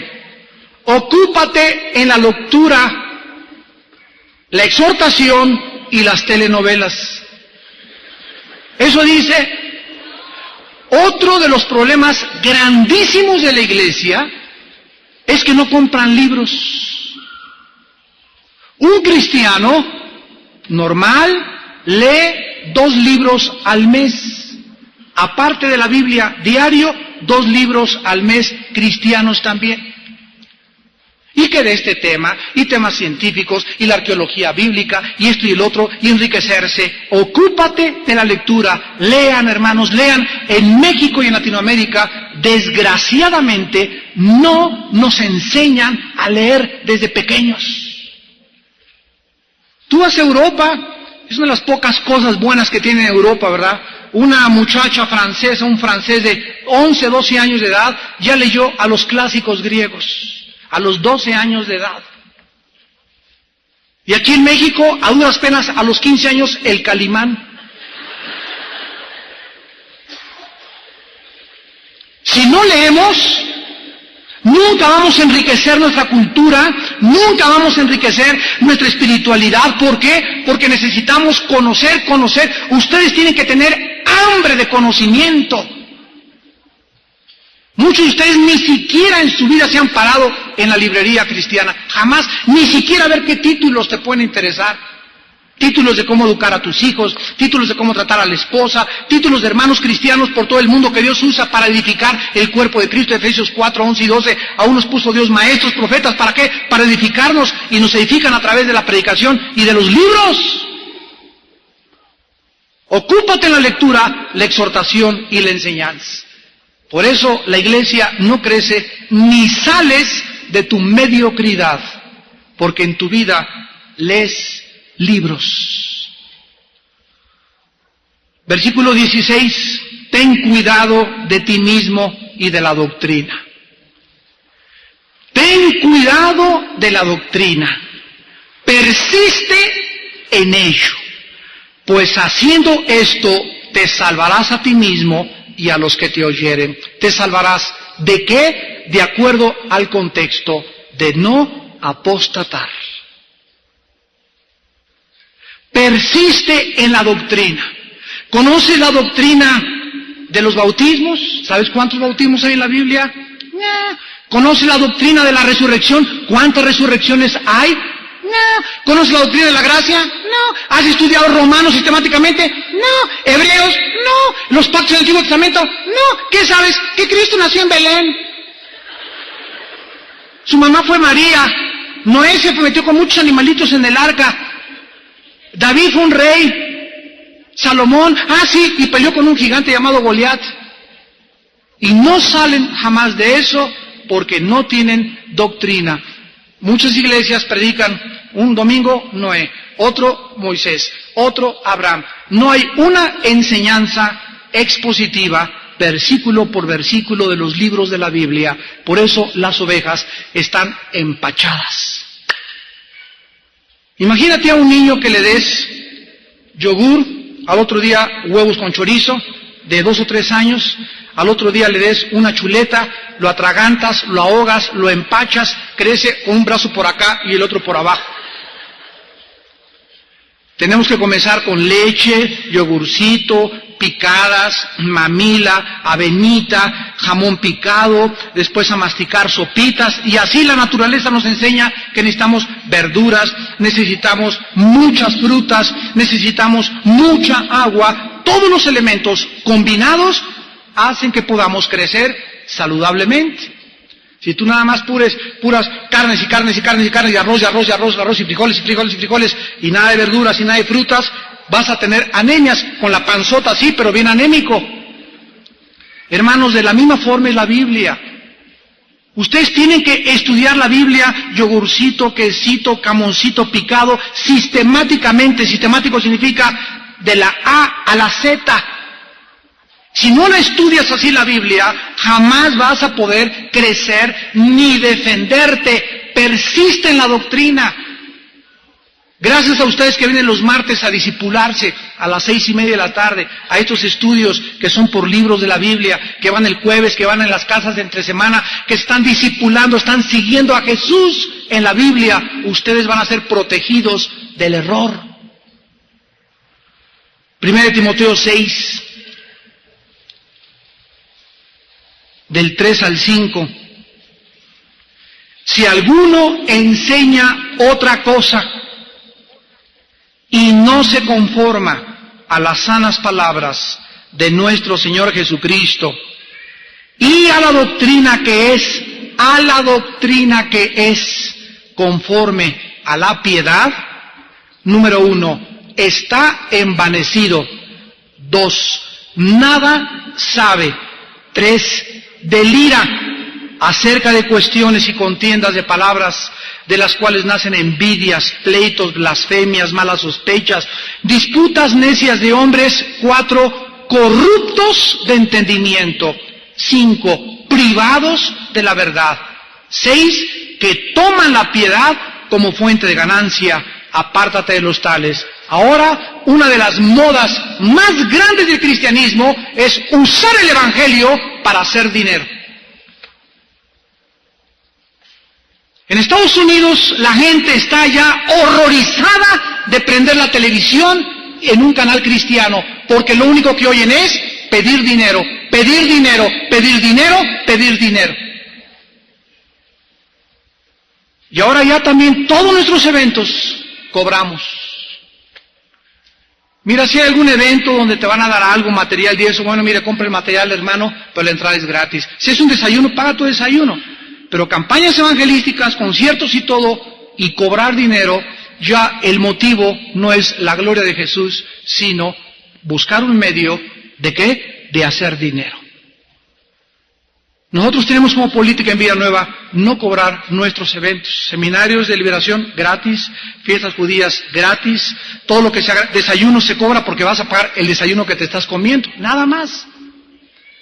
B: ocúpate en la lectura, la exhortación y las telenovelas. Eso dice. Otro de los problemas grandísimos de la iglesia es que no compran libros. Un cristiano normal lee 2 libros al mes. Aparte de la Biblia diario, 2 libros al mes cristianos también. Y que de este tema, y temas científicos, y la arqueología bíblica, y esto y el otro, y enriquecerse. Ocúpate de la lectura. Lean, hermanos, lean. En México y en Latinoamérica, desgraciadamente, no nos enseñan a leer desde pequeños. Tú vas a Europa, es una de las pocas cosas buenas que tiene Europa, ¿verdad? Una muchacha francesa, un francés de 11, 12 años de edad, ya leyó a los clásicos griegos. A los 12 años de edad. Y aquí en México, a duras penas, a los 15 años, el Calimán. Si no leemos, nunca vamos a enriquecer nuestra cultura, nunca vamos a enriquecer nuestra espiritualidad. ¿Por qué? Porque necesitamos conocer. Ustedes tienen que tener hambre de conocimiento. Muchos de ustedes ni siquiera en su vida se han parado en la librería cristiana, jamás, ni siquiera ver qué títulos te pueden interesar. Títulos de cómo educar a tus hijos, títulos de cómo tratar a la esposa, títulos de hermanos cristianos por todo el mundo que Dios usa para edificar el cuerpo de Cristo. Efesios 4, 11 y 12, aún nos puso Dios maestros, profetas, ¿para qué? Para edificarnos, y nos edifican a través de la predicación y de los libros. Ocúpate en la lectura, la exhortación y la enseñanza. Por eso la iglesia no crece, ni sales de tu mediocridad, porque en tu vida lees libros. Versículo 16, ten cuidado de ti mismo y de la doctrina. Ten cuidado de la doctrina, persiste en ello, pues haciendo esto te salvarás a ti mismo y a los que te oyeren. Te salvarás ¿de qué? De acuerdo al contexto, de no apostatar. Persiste en la doctrina. ¿Conoces la doctrina de los bautismos? ¿Sabes cuántos bautismos hay en la Biblia? ¿Conoces la doctrina de la resurrección? ¿Cuántas resurrecciones hay? No. ¿Conoces la doctrina de la gracia? No. ¿Has estudiado Romanos sistemáticamente? No. ¿Hebreos? No. ¿Los pactos del Antiguo Testamento? No. ¿Qué sabes? Que Cristo nació en Belén. Su mamá fue María. Noé se metió con muchos animalitos en el arca. David fue un rey. Salomón, sí, y peleó con un gigante llamado Goliat. Y no salen jamás de eso porque no tienen doctrina. Muchas iglesias predican un domingo Noé, otro Moisés, otro Abraham. No hay una enseñanza expositiva, versículo por versículo de los libros de la Biblia. Por eso las ovejas están empachadas. Imagínate a un niño que le des yogur, al otro día huevos con chorizo, de 2 o 3 años, al otro día le des una chuleta, lo atragantas, lo ahogas, lo empachas, crece con un brazo por acá y el otro por abajo. Tenemos que comenzar con leche, yogurcito, picadas, mamila, avenita, jamón picado, después a masticar sopitas, y así la naturaleza nos enseña que necesitamos verduras, necesitamos muchas frutas, necesitamos mucha agua. Todos los elementos combinados hacen que podamos crecer saludablemente. Si tú nada más puras carnes y arroz y frijoles y nada de verduras y nada de frutas, vas a tener anemias, con la panzota así, pero bien anémico. Hermanos, de la misma forma es la Biblia. Ustedes tienen que estudiar la Biblia, yogurcito, quesito, camoncito picado, sistemáticamente. Sistemático significa de la A a la Z. Si no la estudias así la Biblia, jamás vas a poder crecer ni defenderte. Persiste en la doctrina. Gracias a ustedes que vienen los martes a discipularse a las 6:30 de la tarde, a estos estudios que son por libros de la Biblia, que van el jueves, que van en las casas de entre semana, que están discipulando, están siguiendo a Jesús en la Biblia. Ustedes van a ser protegidos del error. 1 Timoteo 6, del 3 al 5. Si alguno enseña otra cosa y no se conforma a las sanas palabras de nuestro Señor Jesucristo y a la doctrina que es a la doctrina que es conforme a la piedad, número 1, está envanecido. 2, nada sabe. 3, delira acerca de cuestiones y contiendas de palabras, de las cuales nacen envidias, pleitos, blasfemias, malas sospechas, disputas necias de hombres. 4, corruptos de entendimiento. 5, privados de la verdad. 6, que toman la piedad como fuente de ganancia. Apártate de los tales. Ahora, una de las modas más grandes del cristianismo es usar el evangelio para hacer dinero. En Estados Unidos la gente está ya horrorizada de prender la televisión en un canal cristiano, porque lo único que oyen es pedir dinero, pedir dinero, pedir dinero, pedir dinero. Y ahora ya también todos nuestros eventos cobramos. Mira, si hay algún evento donde te van a dar algo, material y eso, bueno, mire, compra el material, hermano, pero la entrada es gratis. Si es un desayuno, paga tu desayuno. Pero campañas evangelísticas, conciertos y todo, y cobrar dinero, ya el motivo no es la gloria de Jesús, sino buscar un medio ¿de qué? De hacer dinero. Nosotros tenemos como política en Villanueva no cobrar nuestros eventos, seminarios de liberación gratis, fiestas judías gratis, todo lo que sea desayuno se cobra porque vas a pagar el desayuno que te estás comiendo, nada más.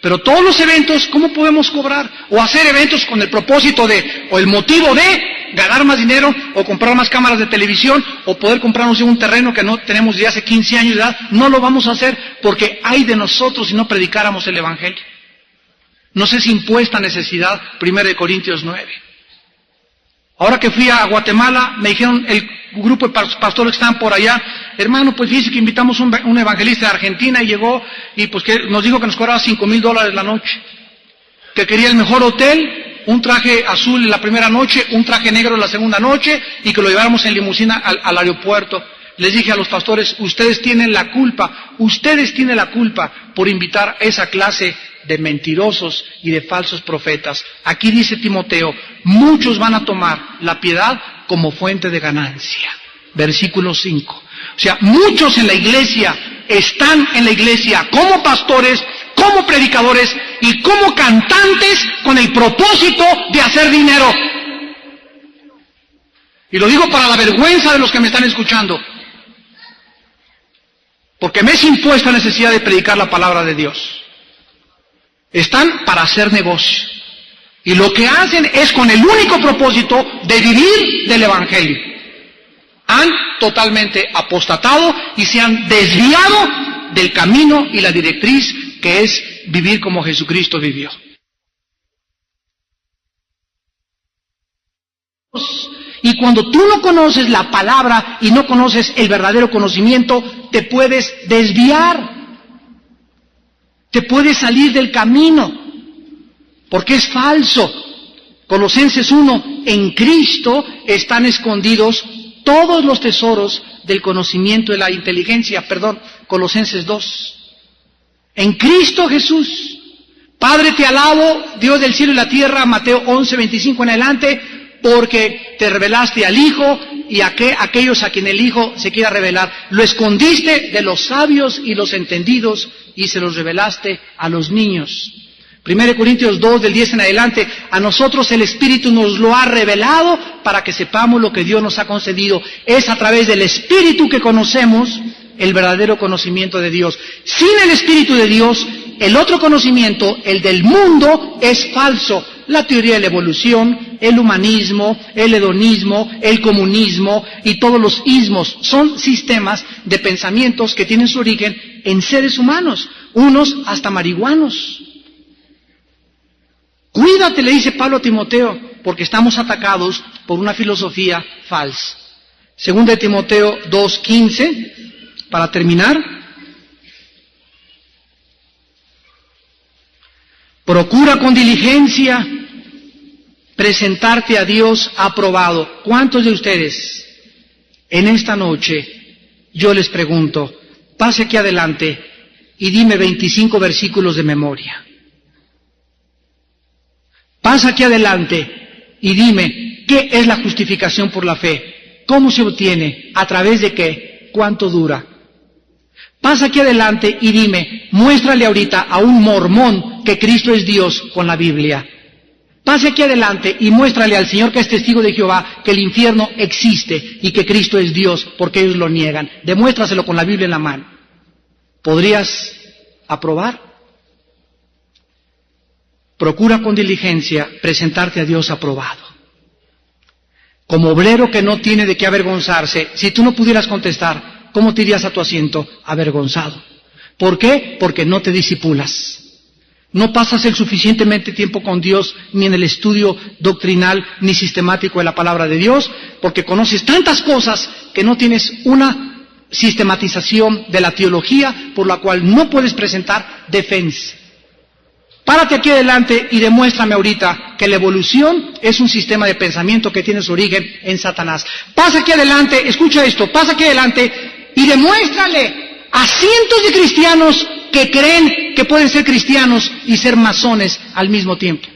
B: Pero todos los eventos, ¿cómo podemos cobrar? O hacer eventos con el propósito de, o el motivo de ganar más dinero, o comprar más cámaras de televisión, o poder comprarnos un terreno que no tenemos de hace 15 años de edad, no lo vamos a hacer porque hay de nosotros si no predicáramos el Evangelio. Nos es impuesta necesidad, 1 Corintios 9. Ahora que fui a Guatemala, me dijeron el grupo de pastores que estaban por allá, hermano, pues fíjese que invitamos un evangelista de Argentina y llegó y pues que nos dijo que nos cobraba $5,000 la noche, que quería el mejor hotel, un traje azul en la primera noche, un traje negro en la segunda noche y que lo lleváramos en limusina al aeropuerto. Les dije a los pastores, ustedes tienen la culpa por invitar a esa clase de mentirosos y de falsos profetas. Aquí dice Timoteo, muchos van a tomar la piedad como fuente de ganancia. Versículo 5. O sea, muchos en la iglesia están en la iglesia como pastores, como predicadores y como cantantes con el propósito de hacer dinero. Y lo digo para la vergüenza de los que me están escuchando, porque me es impuesta la necesidad de predicar la palabra de Dios. Están para hacer negocio. Y lo que hacen es con el único propósito de vivir del Evangelio. Han totalmente apostatado y se han desviado del camino y la directriz que es vivir como Jesucristo vivió. Y cuando tú no conoces la palabra y no conoces el verdadero conocimiento, te puedes desviar. Te puedes salir del camino, porque es falso. Colosenses 1, en Cristo están escondidos todos los tesoros del conocimiento de la inteligencia. Colosenses 2. En Cristo Jesús. Padre, te alabo, Dios del cielo y la tierra, Mateo 11, 25 en adelante, porque te revelaste al Hijo y a aquellos a quien el Hijo se quiera revelar. Lo escondiste de los sabios y los entendidos y se los revelaste a los niños. 1 Corintios 2, del 10 en adelante, a nosotros el Espíritu nos lo ha revelado para que sepamos lo que Dios nos ha concedido. Es a través del Espíritu que conocemos el verdadero conocimiento de Dios. Sin el Espíritu de Dios, el otro conocimiento, el del mundo, es falso. La teoría de la evolución, el humanismo, el hedonismo, el comunismo y todos los ismos son sistemas de pensamientos que tienen su origen en seres humanos, unos hasta marihuanos. Cuídate, le dice Pablo a Timoteo, porque estamos atacados por una filosofía falsa. 2 Timoteo 2:15, para terminar. Procura con diligencia presentarte a Dios aprobado. ¿Cuántos de ustedes en esta noche, yo les pregunto, pase aquí adelante y dime 25 versículos de memoria? Pasa aquí adelante y dime, ¿qué es la justificación por la fe? ¿Cómo se obtiene? ¿A través de qué? ¿Cuánto dura? Pasa aquí adelante y dime, muéstrale ahorita a un mormón que Cristo es Dios con la Biblia. Pase aquí adelante y muéstrale al Señor que es testigo de Jehová que el infierno existe y que Cristo es Dios porque ellos lo niegan. Demuéstraselo con la Biblia en la mano. ¿Podrías aprobar? Procura con diligencia presentarte a Dios aprobado. Como obrero que no tiene de qué avergonzarse, si tú no pudieras contestar, ¿cómo te irías a tu asiento? Avergonzado. ¿Por qué? Porque no te disipulas. No pasas el suficientemente tiempo con Dios, ni en el estudio doctrinal, ni sistemático de la palabra de Dios, porque conoces tantas cosas que no tienes una sistematización de la teología, por la cual no puedes presentar defensa. Párate aquí adelante y demuéstrame ahorita que la evolución es un sistema de pensamiento que tiene su origen en Satanás. Pasa aquí adelante, escucha esto, pasa aquí adelante y demuéstrale a cientos de cristianos que creen que pueden ser cristianos y ser masones al mismo tiempo.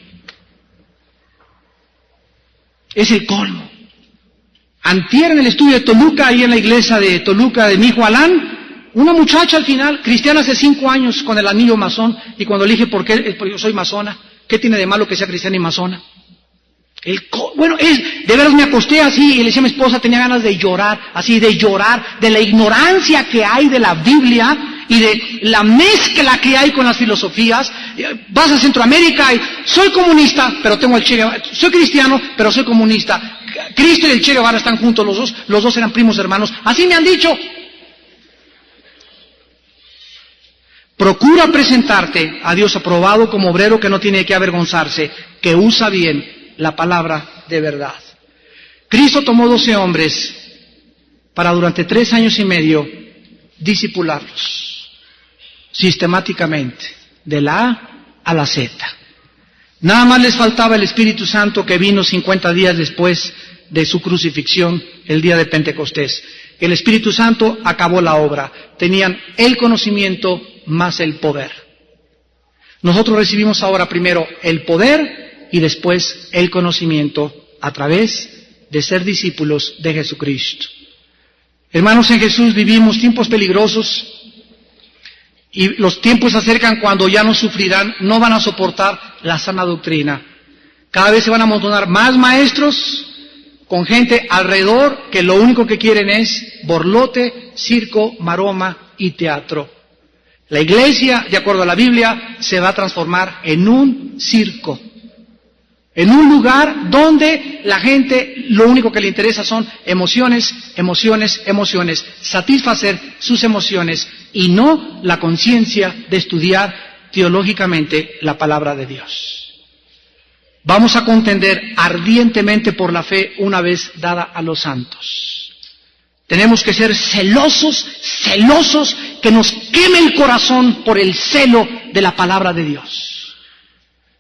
B: Es el colmo. Antier en el estudio de Toluca, ahí en la iglesia de Toluca de mi hijo Alán, una muchacha al final, cristiana hace 5 años con el anillo masón, y cuando le dije por qué, porque yo soy masona, ¿qué tiene de malo que sea cristiana y masona? De veras me acosté así y le decía a mi esposa, tenía ganas de llorar, así de llorar, de la ignorancia que hay de la Biblia y de la mezcla que hay con las filosofías. Vas a Centroamérica y soy comunista, pero tengo el Che Guevara, soy cristiano, pero soy comunista. Cristo y el Che Guevara están juntos los dos eran primos hermanos, así me han dicho. Procura presentarte a Dios aprobado como obrero que no tiene que avergonzarse, que usa bien la palabra de verdad. Cristo tomó 12 hombres para durante 3 años y medio discipularlos sistemáticamente, de la A a la Z. Nada más les faltaba el Espíritu Santo que vino 50 días después de su crucifixión, el día de Pentecostés. El Espíritu Santo acabó la obra. Tenían el conocimiento más el poder. Nosotros recibimos ahora primero el poder y después el conocimiento a través de ser discípulos de Jesucristo. Hermanos, en Jesús vivimos tiempos peligrosos y los tiempos se acercan cuando ya no sufrirán, no van a soportar la sana doctrina. Cada vez se van a amontonar más maestros con gente alrededor que lo único que quieren es borlote, circo, maroma y teatro. La iglesia, de acuerdo a la Biblia, se va a transformar en un circo. En un lugar donde la gente lo único que le interesa son emociones, emociones, emociones, satisfacer sus emociones y no la conciencia de estudiar teológicamente la palabra de Dios. Vamos a contender ardientemente por la fe una vez dada a los santos. Tenemos que ser celosos, que nos queme el corazón por el celo de la palabra de Dios.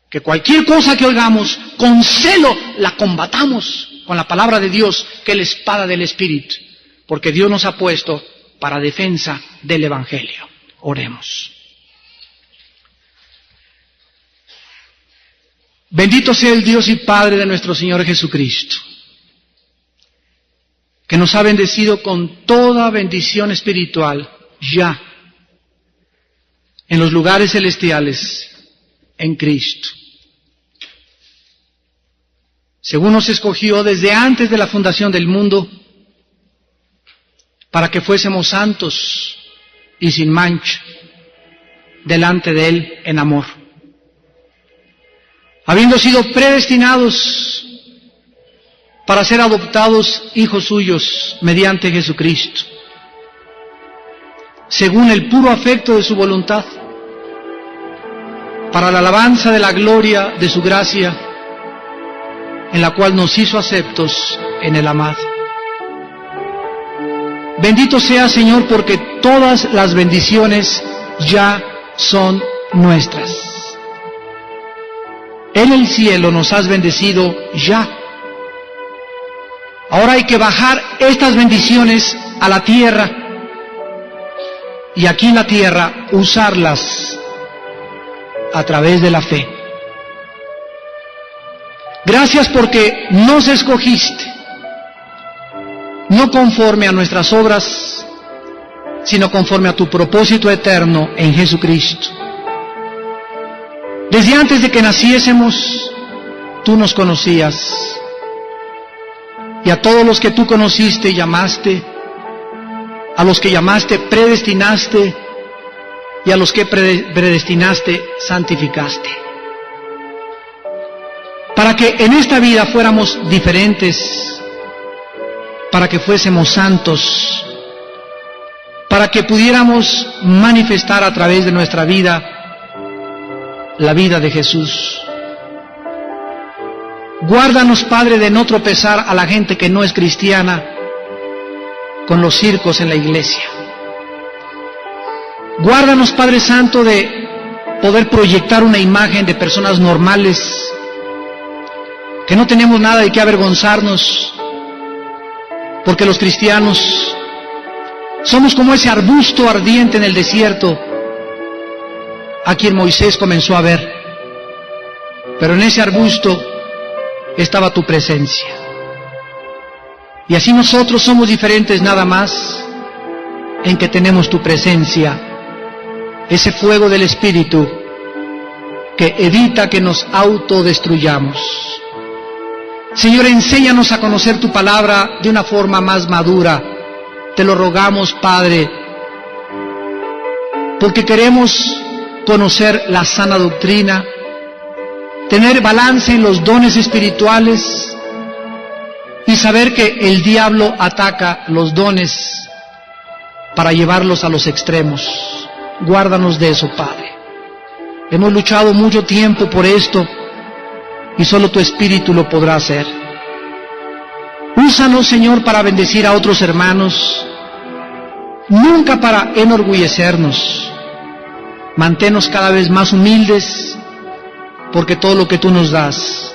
B: Que cualquier cosa que oigamos, con celo la combatamos con la palabra de Dios, que es la espada del Espíritu, porque Dios nos ha puesto para defensa del Evangelio. Oremos. Bendito sea el Dios y Padre de nuestro Señor Jesucristo, que nos ha bendecido con toda bendición espiritual ya en los lugares celestiales en Cristo. Según nos escogió desde antes de la fundación del mundo, para que fuésemos santos y sin mancha delante de Él en amor. Habiendo sido predestinados para ser adoptados hijos suyos mediante Jesucristo, según el puro afecto de su voluntad, para la alabanza de la gloria de su gracia, en la cual nos hizo aceptos en el amado. Bendito sea, Señor, porque todas las bendiciones ya son nuestras. En el cielo nos has bendecido ya. Ahora hay que bajar estas bendiciones a la tierra y aquí en la tierra usarlas a través de la fe. Gracias porque nos escogiste, no conforme a nuestras obras, sino conforme a tu propósito eterno en Jesucristo. Desde antes de que naciésemos, tú nos conocías, y a todos los que tú conociste y llamaste, a los que llamaste predestinaste, y a los que predestinaste santificaste. Para que en esta vida fuéramos diferentes, para que fuésemos santos, para que pudiéramos manifestar a través de nuestra vida la vida de Jesús. Guárdanos, Padre, de no tropezar a la gente que no es cristiana con los circos en la iglesia. Guárdanos, Padre Santo, de poder proyectar una imagen de personas normales, que no tenemos nada de qué avergonzarnos, porque los cristianos somos como ese arbusto ardiente en el desierto, a quien Moisés comenzó a ver, pero en ese arbusto estaba tu presencia. Y así nosotros somos diferentes nada más en que tenemos tu presencia, ese fuego del Espíritu que evita que nos autodestruyamos. Señor, enséñanos a conocer tu palabra de una forma más madura. Te lo rogamos, Padre, porque queremos conocer la sana doctrina, tener balance en los dones espirituales y saber que el diablo ataca los dones para llevarlos a los extremos. Guárdanos de eso, Padre. Hemos luchado mucho tiempo por esto y solo tu Espíritu lo podrá hacer. Úsanos, Señor, para bendecir a otros hermanos, nunca para enorgullecernos. Manténnos cada vez más humildes, porque todo lo que tú nos das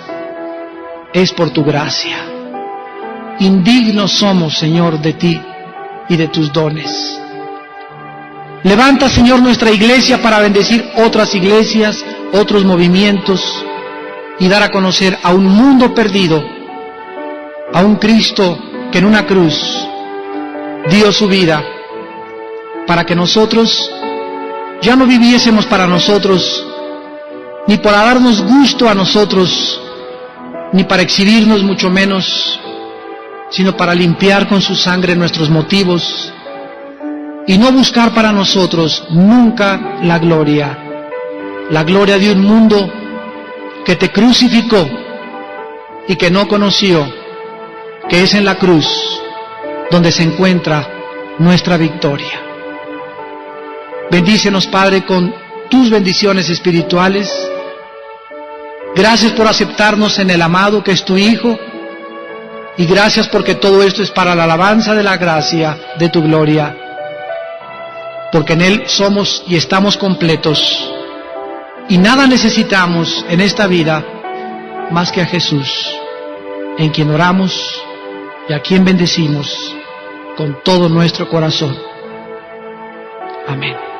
B: es por tu gracia. Indignos somos, Señor, de ti y de tus dones. Levanta, Señor, nuestra iglesia para bendecir otras iglesias, otros movimientos, y dar a conocer a un mundo perdido, a un Cristo que en una cruz dio su vida para que nosotros ya no viviésemos para nosotros, ni para darnos gusto a nosotros, ni para exhibirnos mucho menos, sino para limpiar con su sangre nuestros motivos y no buscar para nosotros nunca la gloria de un mundo que te crucificó y que no conoció que es en la cruz donde se encuentra nuestra victoria. Bendícenos, Padre, con tus bendiciones espirituales. Gracias por aceptarnos en el amado que es tu Hijo, y gracias porque todo esto es para la alabanza de la gracia de tu gloria, porque en Él somos y estamos completos, y nada necesitamos en esta vida más que a Jesús, en quien oramos y a quien bendecimos con todo nuestro corazón. Amén.